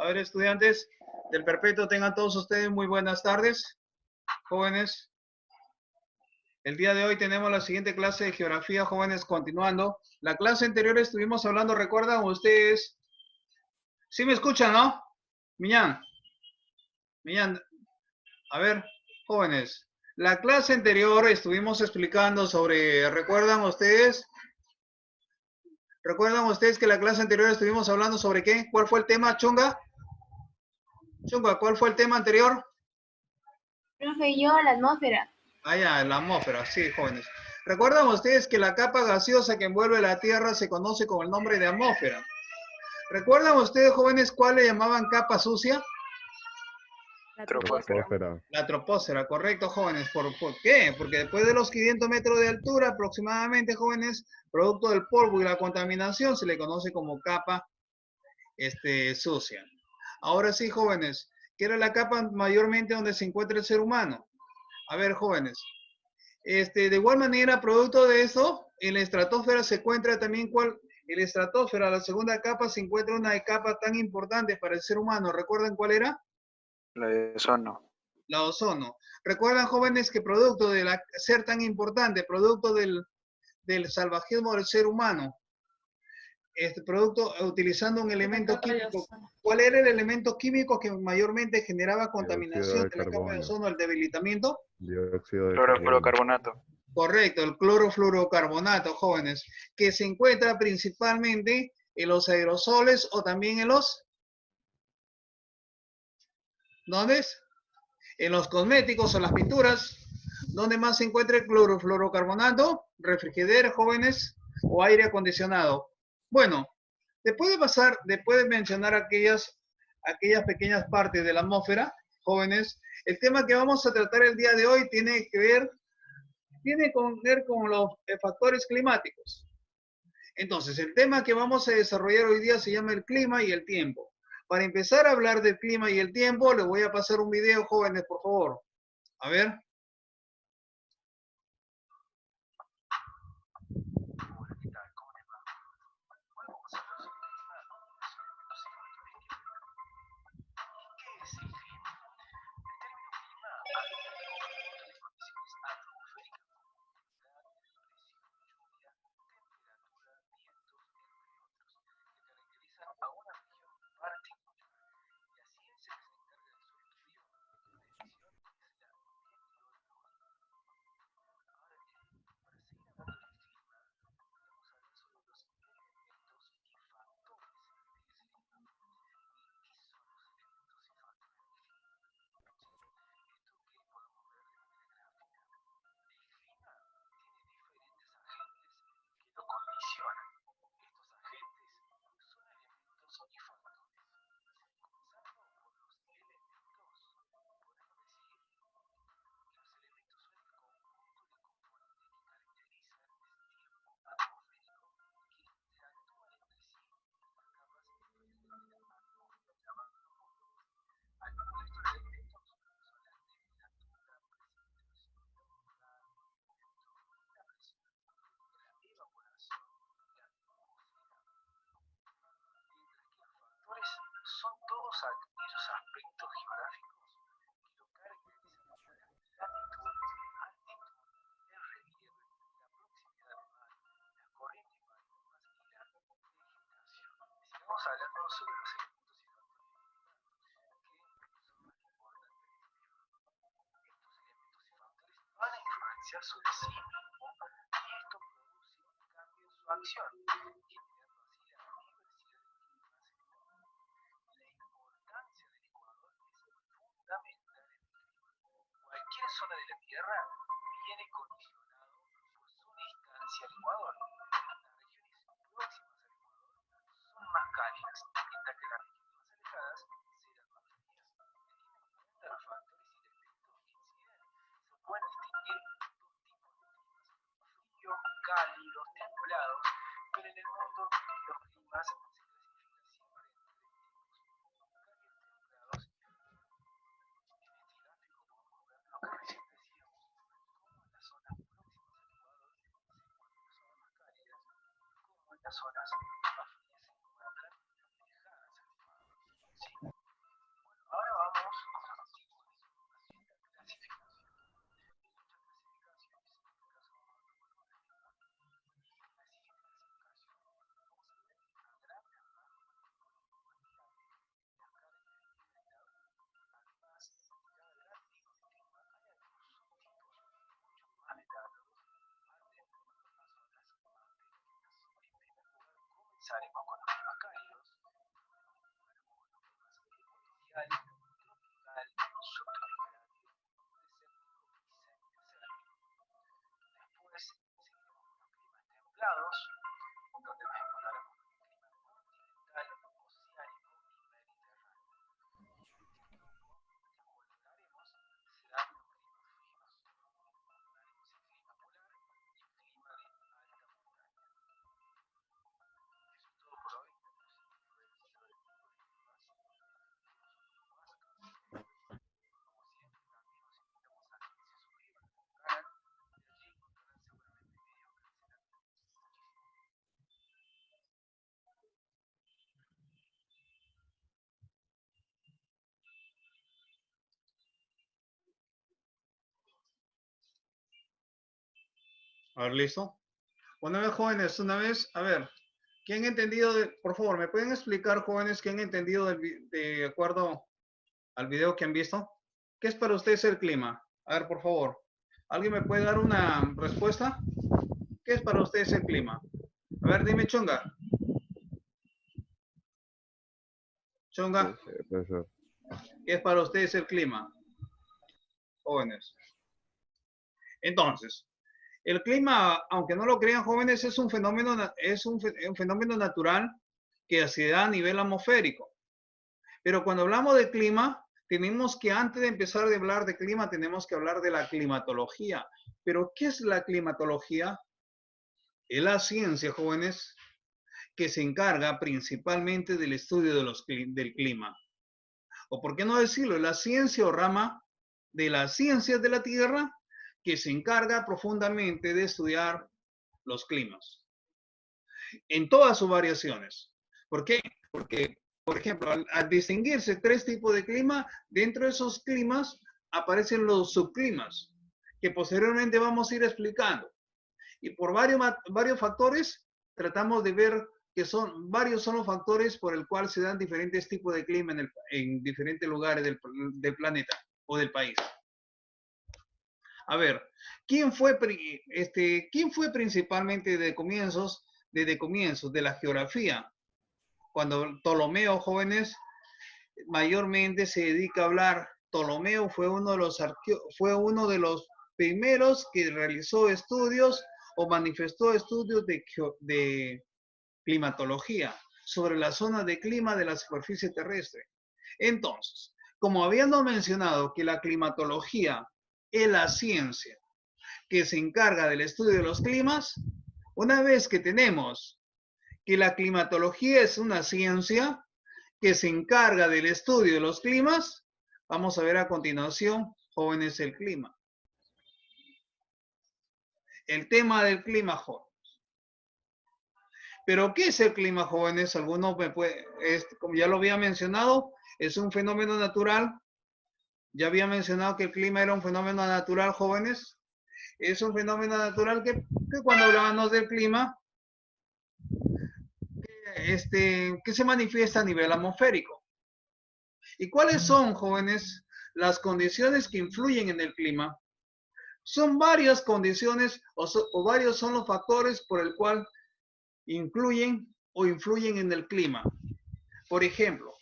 A ver, estudiantes del Perpetuo, tengan todos ustedes muy buenas tardes. Jóvenes, el día de hoy tenemos la siguiente clase de geografía, jóvenes, continuando. La clase anterior estuvimos hablando, ¿recuerdan ustedes? ¿Sí me escuchan, no? Miñán, a ver, jóvenes. La clase anterior estuvimos explicando sobre, ¿recuerdan ustedes? ¿Recuerdan ustedes que la clase anterior estuvimos hablando sobre qué? ¿Cuál fue el tema, Chunga? Chunga, ¿cuál fue el tema anterior? Profe, yo, la atmósfera. Ah, ya, la atmósfera, sí, jóvenes. ¿Recuerdan ustedes que la capa gaseosa que envuelve la Tierra se conoce con el nombre de atmósfera? ¿Recuerdan ustedes, jóvenes, cuál le llamaban capa sucia? La Troposfera. troposfera. La troposfera, correcto, jóvenes. ¿Por qué? Porque después de los 500 metros de altura aproximadamente, jóvenes, producto del polvo y la contaminación, se le conoce como capa sucia. Ahora sí, jóvenes, ¿qué era la capa mayormente donde se encuentra el ser humano? A ver, jóvenes. De igual manera, producto de eso, en la estratosfera se encuentra también en la estratosfera, la segunda capa, se encuentra una capa tan importante para el ser humano. ¿Recuerdan cuál era? La de ozono. La ozono. ¿Recuerdan, jóvenes, que producto de ser tan importante, producto del salvajismo del ser humano, este producto utilizando un elemento químico, ¿cuál era el elemento químico que mayormente generaba contaminación de la capa de ozono, el debilitamiento? Dióxido de carbono. Clorofluorocarbonato. Correcto, el clorofluorocarbonato, jóvenes, que se encuentra principalmente en los aerosoles o también en los, ¿dónde? En los cosméticos o las pinturas. ¿Dónde más se encuentra el clorofluorocarbonato? Refrigerador, jóvenes, o aire acondicionado. Bueno, después de mencionar aquellas pequeñas partes de la atmósfera, jóvenes, el tema que vamos a tratar el día de hoy tiene que ver con los factores climáticos. Entonces, el tema que vamos a desarrollar hoy día se llama el clima y el tiempo. Para empezar a hablar del clima y el tiempo, les voy a pasar un video, jóvenes, por favor. A ver. Son todos aquellos aspectos geográficos que lo caracterizan: la latitud, altitud, el relieve, la proximidad del mar, las corrientes marinas y la vegetación. Sigamos hablando sobre los elementos y factores que son más importantes. Estos elementos y factores van a influenciar sobre sí mismo y esto produce un cambio en su acción, generando así la diversidad de cualquier zona de la Tierra viene condicionado por su distancia al Ecuador. Las regiones próximas al Ecuador son más cálidas, mientras que las regiones más alejadas serán más frías. Teniendo en cuenta los factores y elementos que inciden, se pueden distinguir dos tipos de climas: fríos, cálidos, templados, pero en el mundo los climas se clasifican siempre en tres tipos: cálidos, templados. Lo que recién decíamos, como en las zonas próximas al Ecuador se encuentran zonas más cálidas, como en las zonas más frías se encuentran alejadas al Ecuador. ¿Sí? comenzaremos con los climas cálidos, tropical, subtropical, después seguiremos con los climas templados, donde nos encontraremos con el clima continental, oceánico y mediterráneo. Evolucionaremos serán los climas fríos, encontraremos el clima polar y el clima de alta montaña. Eso es todo por hoy. A ver, ¿listo? Una vez, jóvenes, una vez, a ver, ¿quién ha entendido? Por favor, ¿me pueden explicar, jóvenes, quién ha entendido de acuerdo al video que han visto? ¿Qué es para ustedes el clima? A ver, por favor, ¿alguien me puede dar una respuesta? ¿Qué es para ustedes el clima? A ver, dime, Chonga. Chonga, Profesor. ¿qué es para ustedes el clima? Jóvenes. Entonces, el clima, aunque no lo crean, jóvenes, es un fenómeno natural que se da a nivel atmosférico. Pero cuando hablamos de clima, tenemos que, antes de empezar a hablar de clima, tenemos que hablar de la climatología. ¿Pero qué es la climatología? Es la ciencia, jóvenes, que se encarga principalmente del estudio del clima. O por qué no decirlo, la ciencia o rama de las ciencias de la Tierra que se encarga profundamente de estudiar los climas en todas sus variaciones. ¿Por qué? Porque, por ejemplo, al distinguirse tres tipos de clima, dentro de esos climas aparecen los subclimas, que posteriormente vamos a ir explicando. Y por varios factores, tratamos de ver que varios son los factores por el cual se dan diferentes tipos de clima en diferentes lugares del planeta o del país. A ver, ¿quién fue principalmente desde comienzos de la geografía? Cuando Ptolomeo, jóvenes, mayormente se dedica a hablar. Ptolomeo fue uno de los primeros que realizó estudios o manifestó estudios de climatología sobre la zona de clima de la superficie terrestre. Entonces, como habíamos mencionado que la climatología es la ciencia que se encarga del estudio de los climas, una vez que tenemos que la climatología es una ciencia que se encarga del estudio de los climas, vamos a ver a continuación, jóvenes, el clima. El tema del clima, jóvenes. Pero, ¿qué es el clima, jóvenes? Algunos como ya lo había mencionado, es un fenómeno natural. Ya había mencionado que el clima era un fenómeno natural, jóvenes. Es un fenómeno natural que cuando hablábamos del clima, que se manifiesta a nivel atmosférico. ¿Y cuáles son, jóvenes, las condiciones que influyen en el clima? Son varias condiciones o varios son los factores por el cual influyen en el clima. Por ejemplo,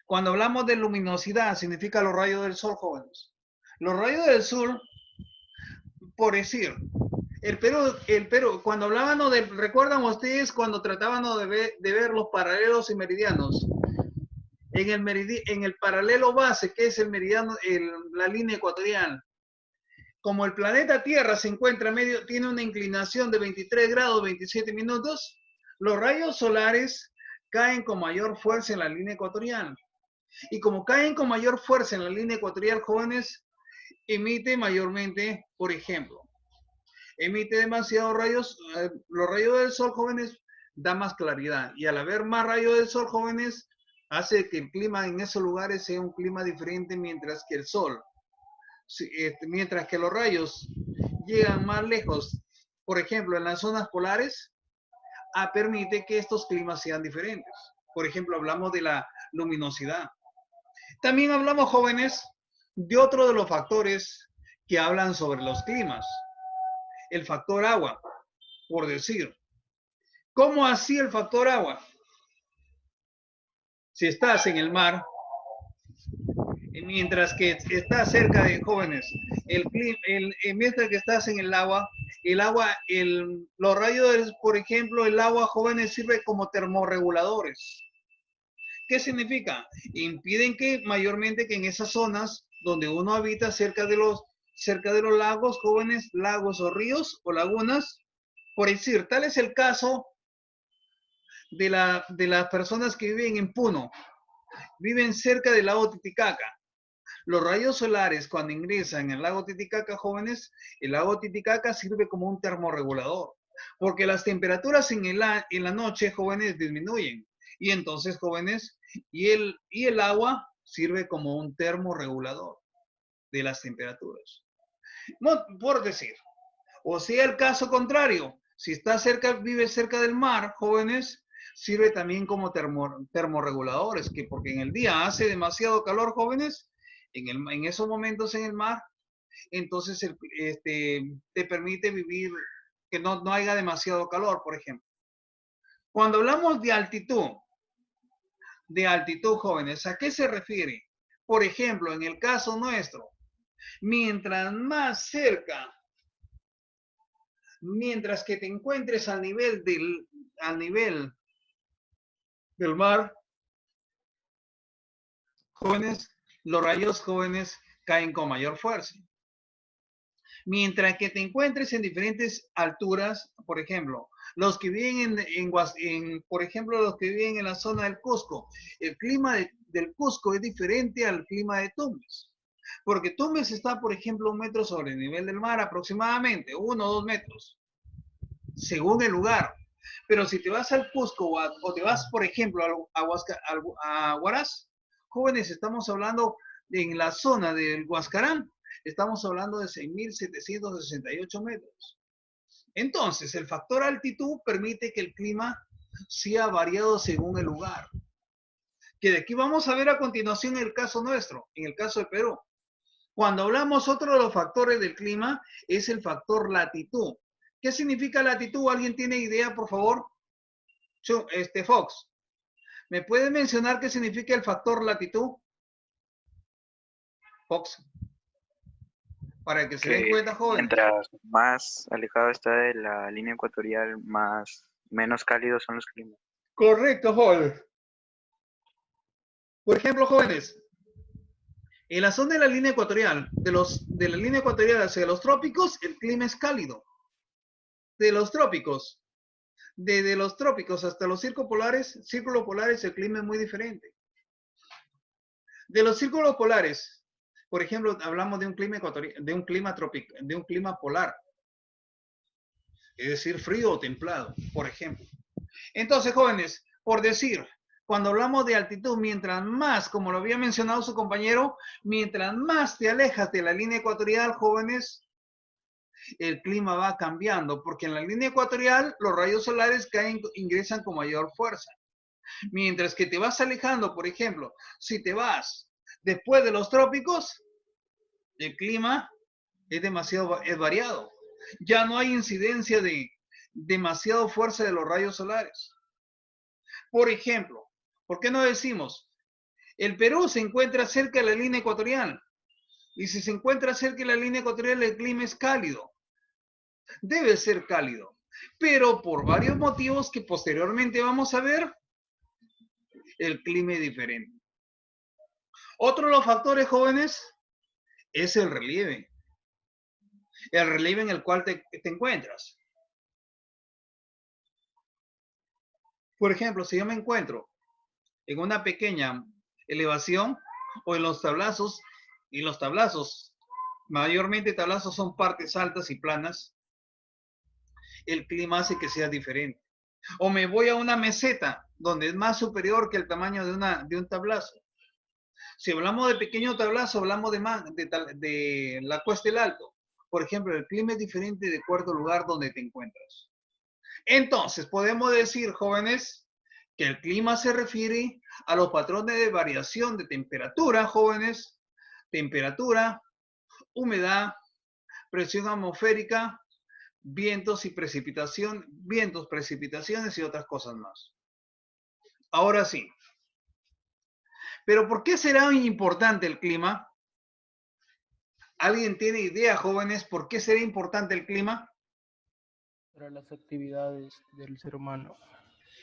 cuando hablamos de luminosidad, significa los rayos del sol, jóvenes. Los rayos del sol, por decir, el Perú, cuando hablábamos ¿recuerdan ustedes cuando tratábamos de ver los paralelos y meridianos? En el paralelo base, que es el meridiano, la línea ecuatorial. Como el planeta Tierra se encuentra tiene una inclinación de 23 grados 27 minutos, los rayos solares caen con mayor fuerza en la línea ecuatorial. Y como caen con mayor fuerza en la línea ecuatorial, jóvenes, emite mayormente, por ejemplo, emite demasiados rayos, los rayos del sol, jóvenes, da más claridad. Y al haber más rayos del sol, jóvenes, hace que el clima en esos lugares sea un clima diferente, mientras que el sol, mientras que los rayos llegan más lejos, por ejemplo, en las zonas polares, permite que estos climas sean diferentes. Por ejemplo, hablamos de la luminosidad. También hablamos, jóvenes, de otro de los factores que hablan sobre los climas. El factor agua, por decir. ¿Cómo así el factor agua? Si estás en el mar, mientras que estás cerca de jóvenes, mientras que estás en el agua, los rayos, por ejemplo, el agua, jóvenes, sirve como termorreguladores. ¿Qué significa? Impiden que mayormente que en esas zonas donde uno habita cerca de los lagos, jóvenes, lagos o ríos o lagunas, por decir, tal es el caso de las personas que viven en Puno, viven cerca del lago Titicaca. Los rayos solares cuando ingresan en el lago Titicaca, jóvenes, el lago Titicaca sirve como un termorregulador, porque las temperaturas en la noche, jóvenes, disminuyen. Y entonces, jóvenes, y el agua sirve como un termorregulador de las temperaturas. No, por decir, o sea el caso contrario, si está vive cerca del mar, jóvenes, sirve también como termorreguladores, porque en el día hace demasiado calor, jóvenes, en esos momentos en el mar, entonces te permite vivir que no haya demasiado calor, por ejemplo. Cuando hablamos de altitud, jóvenes, ¿a qué se refiere? Por ejemplo, en el caso nuestro, mientras más cerca, mientras que te encuentres al nivel del mar, jóvenes, los rayos jóvenes caen con mayor fuerza. Mientras que te encuentres en diferentes alturas, por ejemplo, los que viven por ejemplo, los que viven en la zona del Cusco, el clima del Cusco es diferente al clima de Tumbes. Porque Tumbes está, por ejemplo, 1 metro sobre el nivel del mar, aproximadamente 1 o 2 metros, según el lugar. Pero si te vas al Cusco o te vas, por ejemplo, a Huaraz, jóvenes, estamos hablando en la zona del Huascarán, estamos hablando de 6.768 metros. Entonces, el factor altitud permite que el clima sea variado según el lugar. Que de aquí vamos a ver a continuación el caso nuestro, en el caso de Perú. Cuando hablamos otro de los factores del clima, es el factor latitud. ¿Qué significa latitud? ¿Alguien tiene idea, por favor? Fox, ¿me puede mencionar qué significa el factor latitud? Fox. Para que se den cuenta, jóvenes. Mientras más alejado está de la línea ecuatorial, menos cálidos son los climas. Correcto, jóvenes. Por ejemplo, jóvenes, en la zona de la línea ecuatorial, de la línea ecuatorial hacia los trópicos, el clima es cálido. De los trópicos, desde los trópicos hasta los círculos polares, el clima es muy diferente. De los círculos polares, por ejemplo, hablamos de un clima polar, es decir, frío o templado, por ejemplo. Entonces, jóvenes, por decir, cuando hablamos de altitud, mientras más, como lo había mencionado su compañero, mientras más te alejas de la línea ecuatorial, jóvenes, el clima va cambiando, porque en la línea ecuatorial los rayos solares ingresan con mayor fuerza. Mientras que te vas alejando, por ejemplo, si te vas después de los trópicos, el clima es variado. Ya no hay incidencia de demasiada fuerza de los rayos solares. Por ejemplo, ¿por qué no decimos? El Perú se encuentra cerca de la línea ecuatorial. Y si se encuentra cerca de la línea ecuatorial, el clima es cálido. Debe ser cálido. Pero por varios motivos que posteriormente vamos a ver, el clima es diferente. Otro de los factores, jóvenes, es el relieve. El relieve en el cual te encuentras. Por ejemplo, si yo me encuentro en una pequeña elevación o en los tablazos, y los tablazos, mayormente tablazos son partes altas y planas, el clima hace que sea diferente. O me voy a una meseta donde es más superior que el tamaño de un tablazo. Si hablamos de pequeño tablazo, hablamos de la Cuesta del Alto. Por ejemplo, el clima es diferente de acuerdo al lugar donde te encuentras. Entonces, podemos decir, jóvenes, que el clima se refiere a los patrones de variación de temperatura, jóvenes, temperatura, humedad, presión atmosférica, vientos y vientos, precipitaciones y otras cosas más. Ahora sí. Pero ¿por qué será importante el clima? ¿Alguien tiene idea, jóvenes, por qué será importante el clima? Para las actividades del ser humano.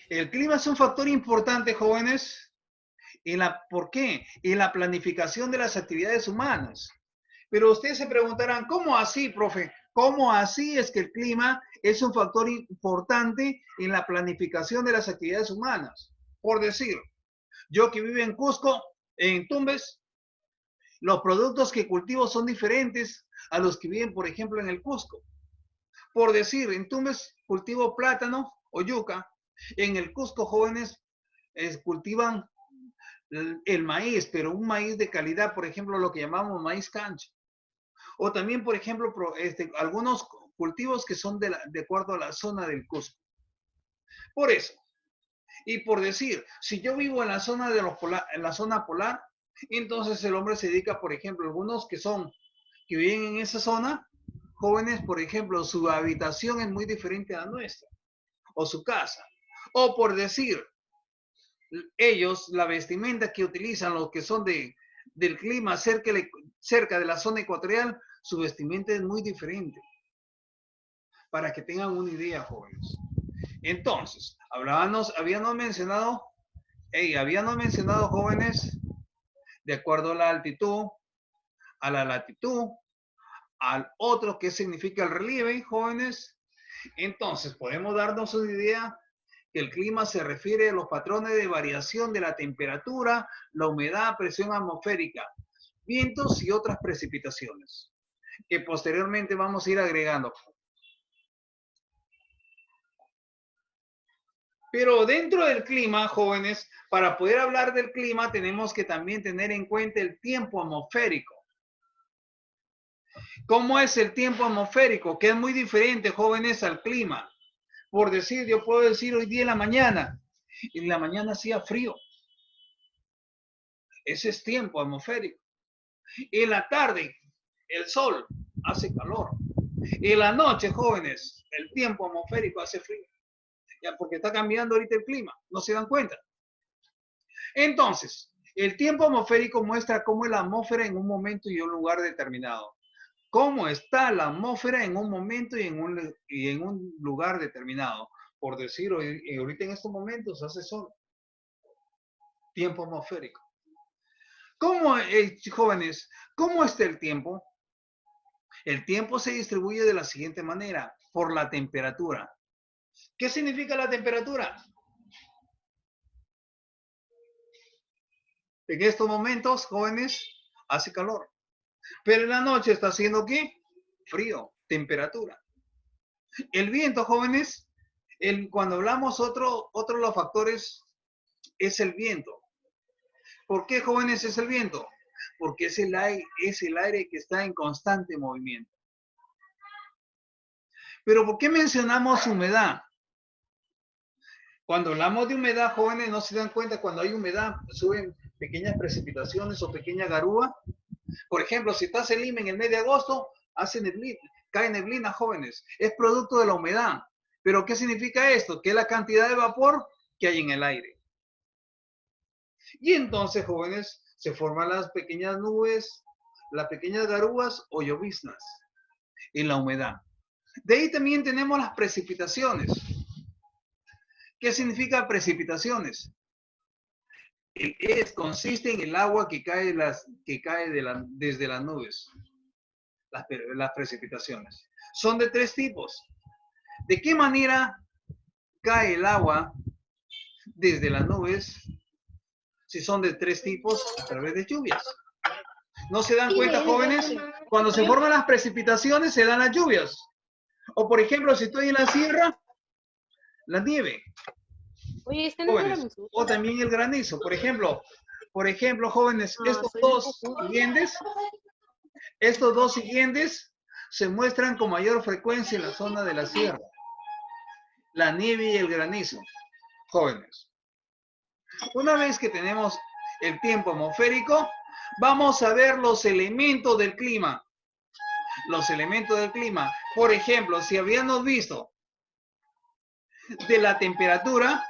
El clima es un factor importante, jóvenes. ¿Por qué? En la planificación de las actividades humanas. Pero ustedes se preguntarán, ¿cómo así, profe? ¿Cómo así es que el clima es un factor importante en la planificación de las actividades humanas? Por decir, yo que vivo en Cusco, en Tumbes, los productos que cultivo son diferentes a los que viven, por ejemplo, en el Cusco. Por decir, en Tumbes cultivo plátano o yuca. En el Cusco, jóvenes cultivan el maíz, pero un maíz de calidad, por ejemplo, lo que llamamos maíz cancha. O también, por ejemplo, algunos cultivos que son de acuerdo a la zona del Cusco. Por eso, y por decir, si yo vivo en la zona en la zona polar, entonces el hombre se dedica, por ejemplo, algunos que viven en esa zona, jóvenes, por ejemplo, su habitación es muy diferente a la nuestra, o su casa. O por decir, ellos, la vestimenta que utilizan, los que son del clima cerca de la zona ecuatorial, su vestimenta es muy diferente. Para que tengan una idea, jóvenes. Entonces, habíamos mencionado, jóvenes, de acuerdo a la altitud, a la latitud, al otro que significa el relieve, jóvenes. Entonces, podemos darnos una idea que el clima se refiere a los patrones de variación de la temperatura, la humedad, presión atmosférica, vientos y otras precipitaciones, que posteriormente vamos a ir agregando. Pero dentro del clima, jóvenes, para poder hablar del clima tenemos que también tener en cuenta el tiempo atmosférico. ¿Cómo es el tiempo atmosférico? Que es muy diferente, jóvenes, al clima. Por decir, yo puedo decir hoy día en la mañana hacía frío. Ese es tiempo atmosférico. En la tarde, el sol hace calor. En la noche, jóvenes, el tiempo atmosférico hace frío. Ya, porque está cambiando ahorita el clima, no se dan cuenta. Entonces, el tiempo atmosférico muestra cómo es la atmósfera en un momento y un lugar determinado. Cómo está la atmósfera en un momento y en un lugar determinado. Por decir, ahorita en estos momentos hace sol. Tiempo atmosférico. Jóvenes, cómo está el tiempo? El tiempo se distribuye de la siguiente manera, por la temperatura. ¿Qué significa la temperatura? En estos momentos, jóvenes, hace calor. Pero en la noche está haciendo ¿qué? Frío, temperatura. El viento, jóvenes, cuando hablamos otro de los factores es el viento. ¿Por qué, jóvenes, es el viento? Porque es el aire que está en constante movimiento. Pero ¿por qué mencionamos humedad? Cuando hablamos de humedad, jóvenes, no se dan cuenta, cuando hay humedad, suben pequeñas precipitaciones o pequeña garúa. Por ejemplo, si estás en Lima en el mes de agosto, cae neblina, jóvenes. Es producto de la humedad. ¿Pero qué significa esto? Que es la cantidad de vapor que hay en el aire. Y entonces, jóvenes, se forman las pequeñas nubes, las pequeñas garúas o lloviznas en la humedad. De ahí también tenemos las precipitaciones. ¿Qué significa precipitaciones? Consiste en el agua que cae desde las nubes. Las precipitaciones. Son de tres tipos. ¿De qué manera cae el agua desde las nubes? Si son de tres tipos, a través de lluvias. ¿No se dan cuenta, jóvenes? Cuando se forman las precipitaciones, se dan las lluvias. O, por ejemplo, si estoy en la sierra, la nieve. Oye, este no era mi susto. O también el granizo. Por ejemplo, jóvenes, estos dos siguientes se muestran con mayor frecuencia en la zona de la sierra. La nieve y el granizo, jóvenes. Una vez que tenemos el tiempo atmosférico, vamos a ver los elementos del clima. Los elementos del clima. Por ejemplo, si habíamos visto de la temperatura,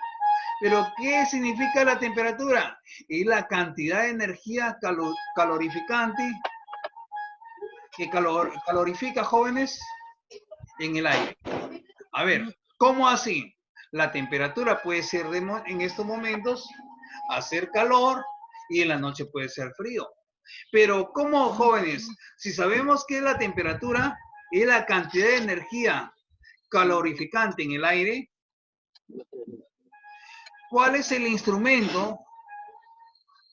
pero ¿qué significa la temperatura? Es la cantidad de energía calorificante que calorifica, jóvenes, en el aire. A ver, ¿cómo así? La temperatura puede ser en estos momentos hacer calor y en la noche puede ser frío. Pero ¿cómo, jóvenes? Si sabemos que la temperatura es la cantidad de energía calorificante en el aire, ¿cuál es el instrumento?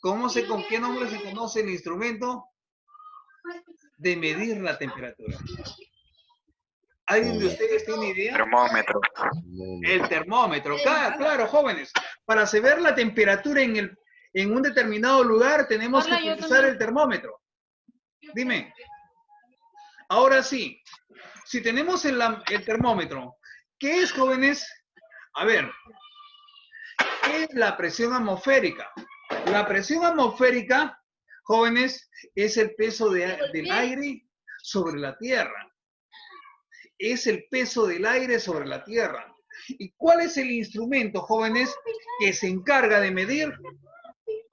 ¿Con qué nombre se conoce el instrumento de medir la temperatura? ¿Alguien de ustedes tiene idea? Termómetro. El termómetro. Claro, jóvenes. Para saber la temperatura en un determinado lugar, tenemos que utilizar el termómetro. Dime. Ahora sí, si tenemos el termómetro, ¿qué es, jóvenes? A ver, ¿qué es la presión atmosférica? La presión atmosférica, jóvenes, es el peso del aire sobre la Tierra. Es el peso del aire sobre la Tierra. ¿Y cuál es el instrumento, jóvenes, que se encarga de medir?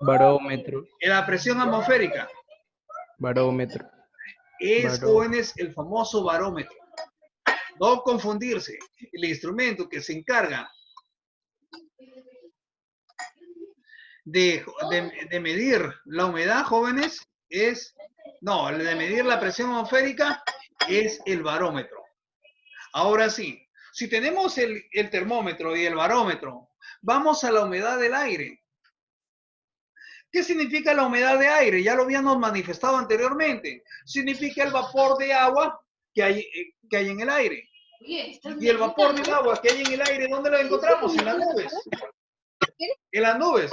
Barómetro. La presión atmosférica. Barómetro. Es, jóvenes, el famoso barómetro. No confundirse. El instrumento que se encarga de medir la humedad, jóvenes, de medir la presión atmosférica es el barómetro. Ahora sí, si tenemos el termómetro y el barómetro, vamos a la humedad del aire. ¿Qué significa la humedad de aire? Ya lo habíamos manifestado anteriormente. Significa el vapor de agua que hay en el aire. Y el vapor del agua que hay en el aire, ¿dónde lo encontramos? En las nubes. En las nubes.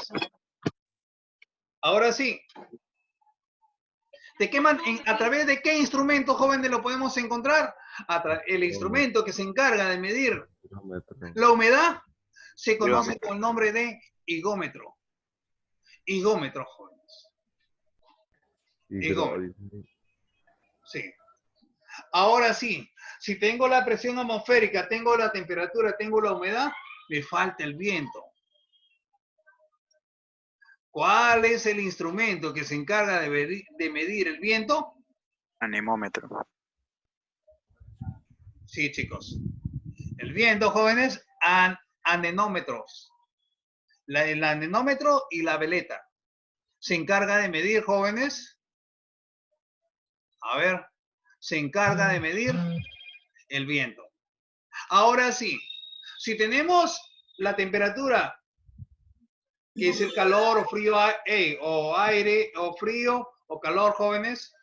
Ahora sí. ¿A través de qué instrumento, jóvenes, lo podemos encontrar? El instrumento que se encarga de medir la humedad se conoce con el nombre de higómetro. Higómetro, jóvenes. Higómetro. Sí. Ahora sí, si tengo la presión atmosférica, tengo la temperatura, tengo la humedad, me falta el viento. ¿Cuál es el instrumento que se encarga de medir el viento? Anemómetro. Sí, chicos. El viento, jóvenes, anemómetros. El anemómetro y la veleta. Se encarga de medir, jóvenes. A ver, se encarga de medir el viento. Ahora sí, si tenemos la temperatura, que es el calor o frío, o aire, o frío, o calor, jóvenes,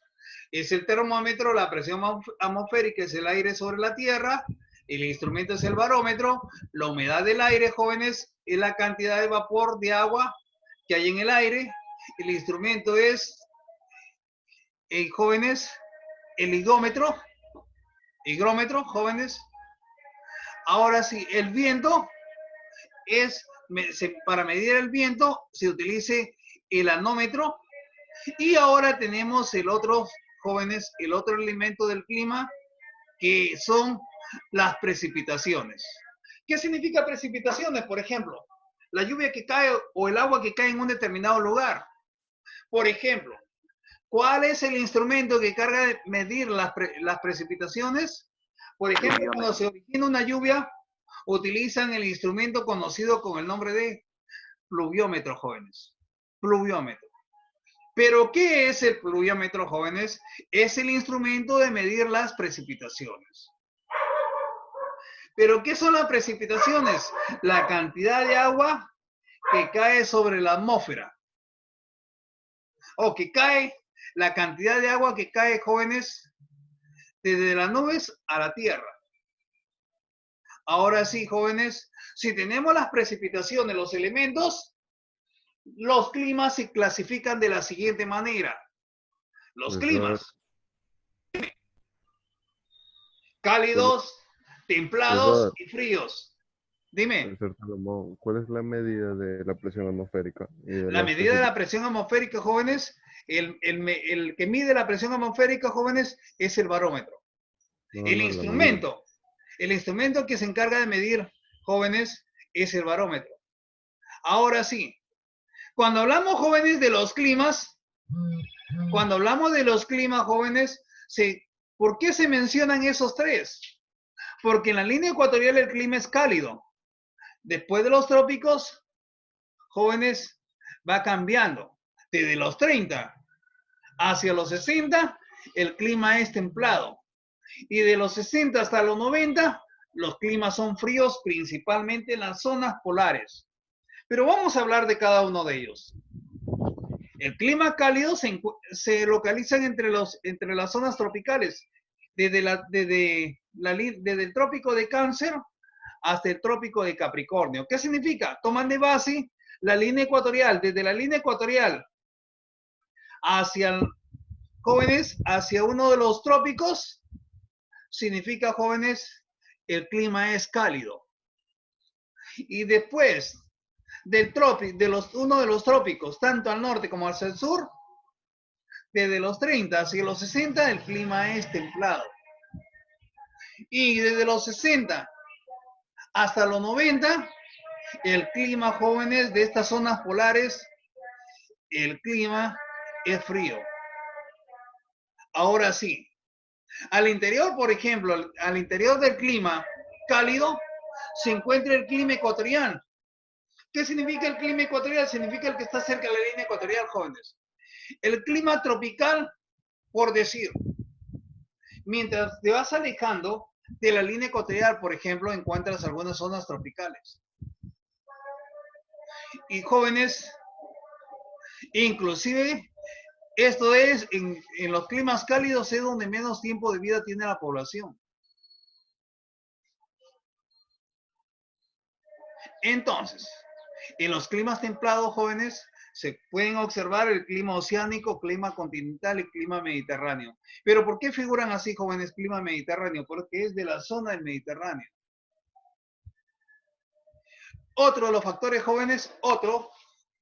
es el termómetro, la presión atmosférica es el aire sobre la Tierra, el instrumento es el barómetro, la humedad del aire, jóvenes, es la cantidad de vapor de agua que hay en el aire, el instrumento es, jóvenes, el higómetro, jóvenes. Ahora sí, el viento es, para medir el viento se utilice el anómetro, y ahora tenemos el otro, jóvenes, el otro elemento del clima, que son las precipitaciones. ¿Qué significa precipitaciones? Por ejemplo, la lluvia que cae o el agua que cae en un determinado lugar. Por ejemplo, ¿cuál es el instrumento que carga de medir las precipitaciones? Por ejemplo, cuando se origina una lluvia, utilizan el instrumento conocido con el nombre de pluviómetro, jóvenes. Pluviómetro. ¿Pero qué es el pluviómetro, jóvenes? Es el instrumento de medir las precipitaciones. ¿Pero qué son las precipitaciones? La cantidad de agua que cae sobre la atmósfera. O que cae, la cantidad de agua que cae, jóvenes, desde las nubes a la tierra. Ahora sí, jóvenes, si tenemos las precipitaciones, los elementos, los climas se clasifican de la siguiente manera. Los climas. Cálidos, templados y fríos. Dime. ¿Cuál es la medida de la presión atmosférica? La medida de la presión atmosférica, jóvenes, el que mide la presión atmosférica, jóvenes, es el barómetro. No, El no, instrumento que se encarga de medir, jóvenes, es el barómetro. Ahora sí, cuando hablamos, jóvenes, de los climas, jóvenes, ¿por qué se mencionan esos tres? Porque en la línea ecuatorial el clima es cálido. Después de los trópicos, jóvenes, va cambiando. Desde los 30 hacia los 60, el clima es templado. Y de los 60 hasta los 90, los climas son fríos, principalmente en las zonas polares. Pero vamos a hablar de cada uno de ellos. El clima cálido se localiza entre las zonas tropicales, desde el trópico de Cáncer hasta el trópico de Capricornio. ¿Qué significa? Toman de base la línea ecuatorial, desde la línea ecuatorial hacia, jóvenes, hacia uno de los trópicos, significa, jóvenes, el clima es cálido. Y después uno de los trópicos, tanto al norte como hacia el sur, desde los 30 hacia los 60, el clima es templado. Y desde los 60 hasta los 90, el clima, jóvenes, de estas zonas polares, el clima es frío. Ahora sí, al interior, por ejemplo, al interior del clima cálido, se encuentra el clima ecuatorial. ¿Qué significa el clima ecuatorial? Significa el que está cerca de la línea ecuatorial, jóvenes. El clima tropical, por decir, mientras te vas alejando de la línea ecuatorial, por ejemplo, encuentras algunas zonas tropicales. Y, jóvenes, inclusive, esto es, en los climas cálidos es donde menos tiempo de vida tiene la población. Entonces, en los climas templados, jóvenes, se pueden observar el clima oceánico, clima continental y clima mediterráneo. ¿Pero por qué figuran así, jóvenes, clima mediterráneo? Porque es de la zona del Mediterráneo. Otro de los factores, jóvenes, otro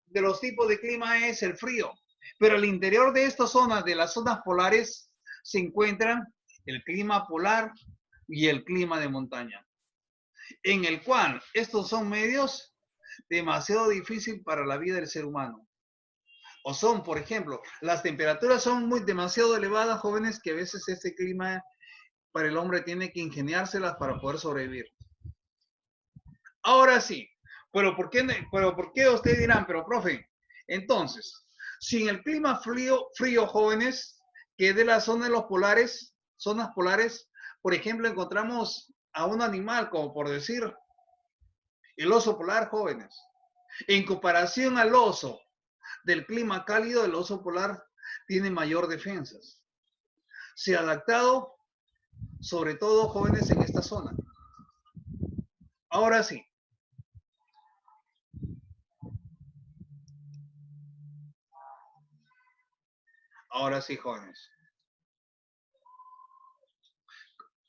de los tipos de clima es el frío. Pero al interior de estas zonas, de las zonas polares, se encuentran el clima polar y el clima de montaña, en el cual estos son medios demasiado difíciles para la vida del ser humano. O son, por ejemplo, las temperaturas son demasiado elevadas, jóvenes, que a veces este clima para el hombre tiene que ingeniárselas para poder sobrevivir. Ahora sí, pero ¿por qué ustedes dirán, pero profe, entonces, si en el clima frío, jóvenes, que es de la zona de los polares, zonas polares, por ejemplo, encontramos a un animal, como por decir, el oso polar, jóvenes. En comparación al oso del clima cálido, el oso polar tiene mayor defensas. Se ha adaptado, sobre todo, jóvenes, en esta zona. Ahora sí. Ahora sí, jóvenes.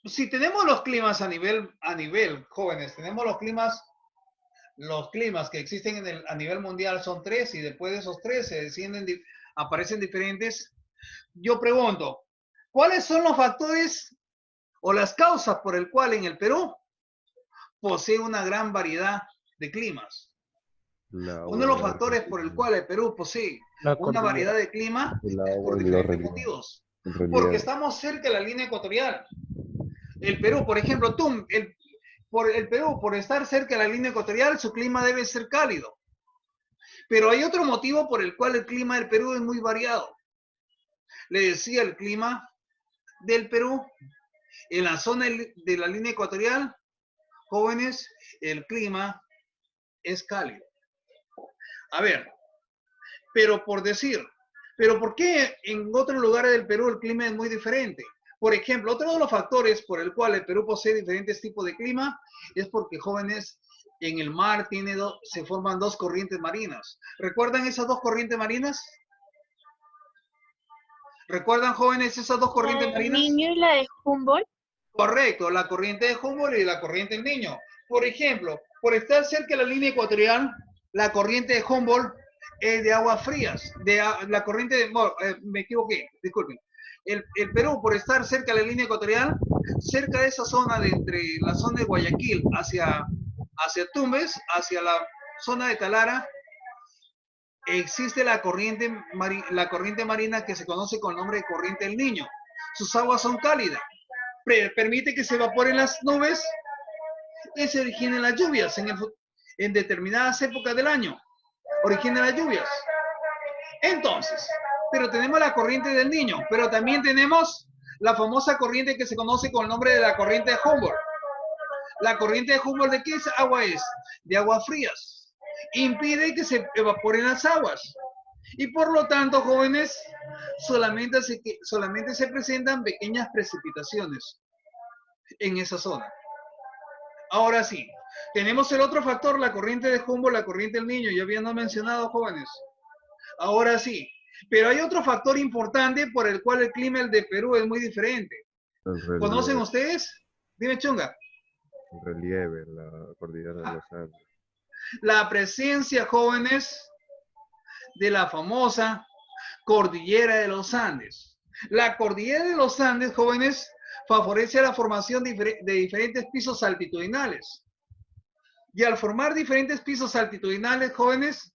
Si tenemos los climas a nivel, jóvenes, tenemos los climas que existen a nivel mundial son 3, y después de esos 3 aparecen diferentes. Yo pregunto, ¿cuáles son los factores o las causas por el cual en el Perú posee una gran variedad de climas? Uno de los factores por el cual el Perú posee una variedad de clima es por diferentes motivos. Porque estamos cerca de la línea ecuatorial. El Perú, por ejemplo, el Perú, por estar cerca de la línea ecuatorial, su clima debe ser cálido. Pero hay otro motivo por el cual el clima del Perú es muy variado. Le decía, el clima del Perú, en la zona de la línea ecuatorial, jóvenes, el clima es cálido. A ver, pero por qué en otros lugares del Perú el clima es muy diferente? Por ejemplo, otro de los factores por el cual el Perú posee diferentes tipos de clima es porque, jóvenes, en el mar se forman 2 corrientes marinas. ¿Recuerdan esas 2 corrientes marinas? ¿Recuerdan, jóvenes, esas 2 corrientes marinas? ¿La del Niño y la de Humboldt? Correcto, la corriente de Humboldt y la corriente del Niño. Por ejemplo, por estar cerca de la línea ecuatorial, la corriente de Humboldt es de aguas frías. Me equivoqué, disculpen. el Perú, por estar cerca de la línea ecuatorial, cerca de esa zona de entre la zona de Guayaquil hacia Tumbes, hacia la zona de Talara, existe la corriente marina que se conoce con el nombre de corriente del Niño. Sus aguas son cálidas, permite que se evaporen las nubes y se originen las lluvias en determinadas épocas del año. Originan las lluvias. Entonces, pero tenemos la corriente del Niño, pero también tenemos la famosa corriente que se conoce con el nombre de la corriente de Humboldt. La corriente de Humboldt, ¿de qué agua es? De aguas frías. Impide que se evaporen las aguas. Y por lo tanto, jóvenes, solamente se presentan pequeñas precipitaciones en esa zona. Ahora sí, tenemos el otro factor, la corriente de Humboldt, la corriente del Niño, ya habían mencionado, jóvenes. Ahora sí, pero hay otro factor importante por el cual el clima de Perú es muy diferente. ¿Conocen ustedes? Dime, Chunga. El relieve, la cordillera de los Andes. La presencia, jóvenes, de la famosa cordillera de los Andes. La cordillera de los Andes, jóvenes, favorece la formación de diferentes pisos altitudinales. Y al formar diferentes pisos altitudinales, jóvenes,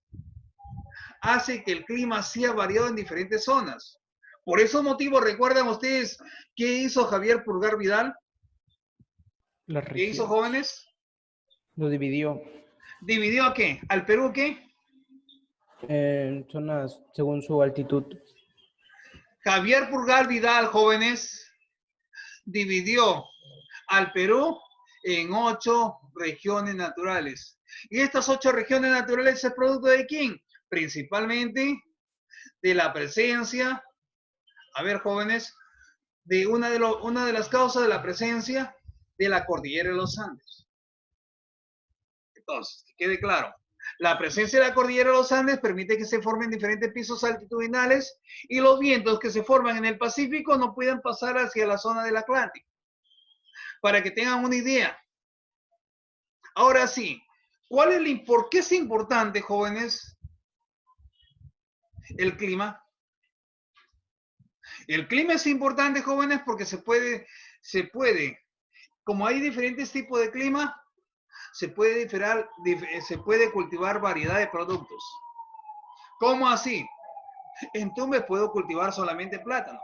hace que el clima sea variado en diferentes zonas. Por esos motivos, ¿recuerdan ustedes qué hizo Javier Pulgar Vidal? ¿Qué hizo, jóvenes? Lo dividió. ¿Dividió a qué? ¿Al Perú qué? En zonas según su altitud. Javier Pulgar Vidal, jóvenes, dividió al Perú en 8 regiones naturales. Y estas 8 regiones naturales es producto de quién? Principalmente de la presencia, a ver, jóvenes, de una de las causas de la presencia de la cordillera de los Andes. Entonces, que quede claro, la presencia de la cordillera de los Andes permite que se formen diferentes pisos altitudinales y los vientos que se forman en el Pacífico no puedan pasar hacia la zona del Atlántico. Para que tengan una idea. Ahora sí, ¿por qué es importante, jóvenes, el clima? El clima es importante, jóvenes, porque se puede, como hay diferentes tipos de clima, se puede cultivar variedad de productos. ¿Cómo así? En Tumbes puedo cultivar solamente plátano.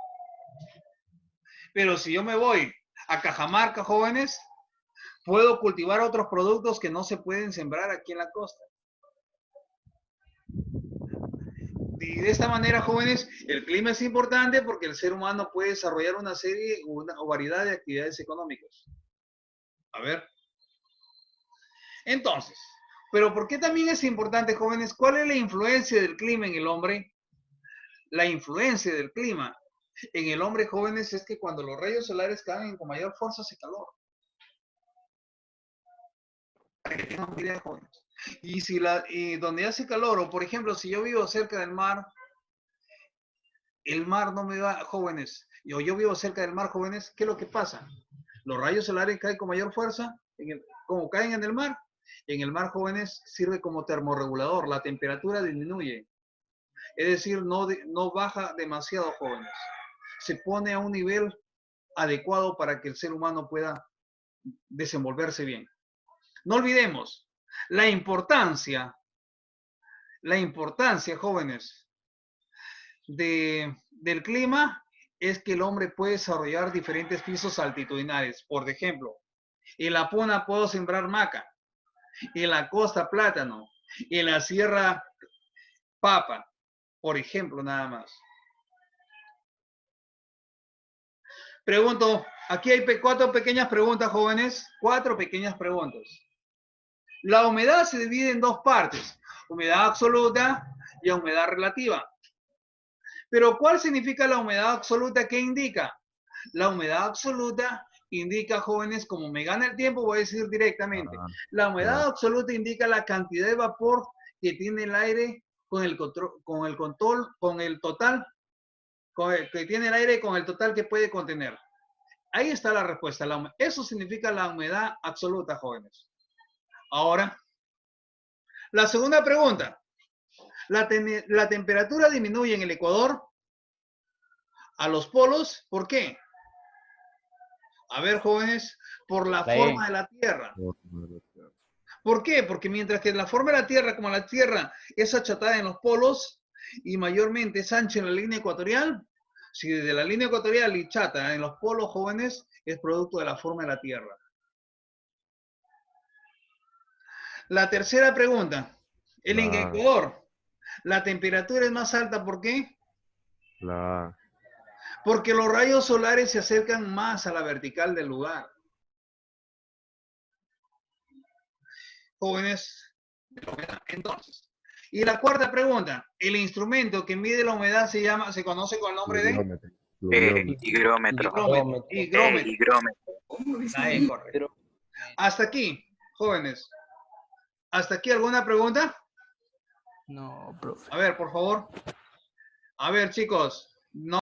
Pero si yo me voy a Cajamarca, jóvenes, puedo cultivar otros productos que no se pueden sembrar aquí en la costa. Y de esta manera, jóvenes, el clima es importante porque el ser humano puede desarrollar una variedad de actividades económicas. A ver. Entonces, ¿pero por qué también es importante, jóvenes? ¿Cuál es la influencia del clima en el hombre? La influencia del clima en el hombre, jóvenes, es que cuando los rayos solares caen con mayor fuerza hace calor. Para que tengan una idea, jóvenes. Y donde hace calor, o por ejemplo, si yo vivo cerca del mar, el mar no me va, jóvenes, yo vivo cerca del mar, jóvenes, ¿qué es lo que pasa? Los rayos solares caen con mayor fuerza, como caen en el mar, jóvenes, sirve como termorregulador, la temperatura disminuye. Es decir, no baja demasiado, jóvenes. Se pone a un nivel adecuado para que el ser humano pueda desenvolverse bien. No olvidemos la importancia, jóvenes, del clima es que el hombre puede desarrollar diferentes pisos altitudinales. Por ejemplo, en la Puna puedo sembrar maca, en la costa plátano, en la sierra papa, por ejemplo, nada más. Pregunto, aquí hay 4 pequeñas preguntas, jóvenes. 4 pequeñas preguntas. La humedad se divide en 2 partes, humedad absoluta y humedad relativa. Pero ¿cuál significa la humedad absoluta? ¿Qué indica? La humedad absoluta indica, jóvenes, como me gana el tiempo, voy a decir directamente. La humedad absoluta indica la cantidad de vapor que tiene el aire que tiene el aire con el total que puede contener. Ahí está la respuesta. Eso significa la humedad absoluta, jóvenes. Ahora, la segunda pregunta. ¿La temperatura disminuye en el Ecuador? a los polos. ¿Por qué? A ver, jóvenes, por la La forma E. de la Tierra. ¿Por qué? Porque mientras que la forma de la Tierra, como la Tierra es achatada en los polos y mayormente es ancha en la línea ecuatorial, si de la línea ecuatorial y chata en los polos, jóvenes, es producto de la forma de la Tierra. La tercera pregunta. En el La A. Ecuador, la temperatura es más alta, ¿por qué? La A. Porque los rayos solares se acercan más a la vertical del lugar. Jóvenes, de la humedad. Entonces, y la cuarta pregunta, el instrumento que mide la humedad se conoce con el nombre de Pluviómetro. Pluviómetro. Higrómetro. higrómetro. Higrómetro. Ah, es correcto. Hasta aquí, jóvenes. ¿Hasta aquí alguna pregunta? No, profe. A ver, por favor. A ver, chicos. No.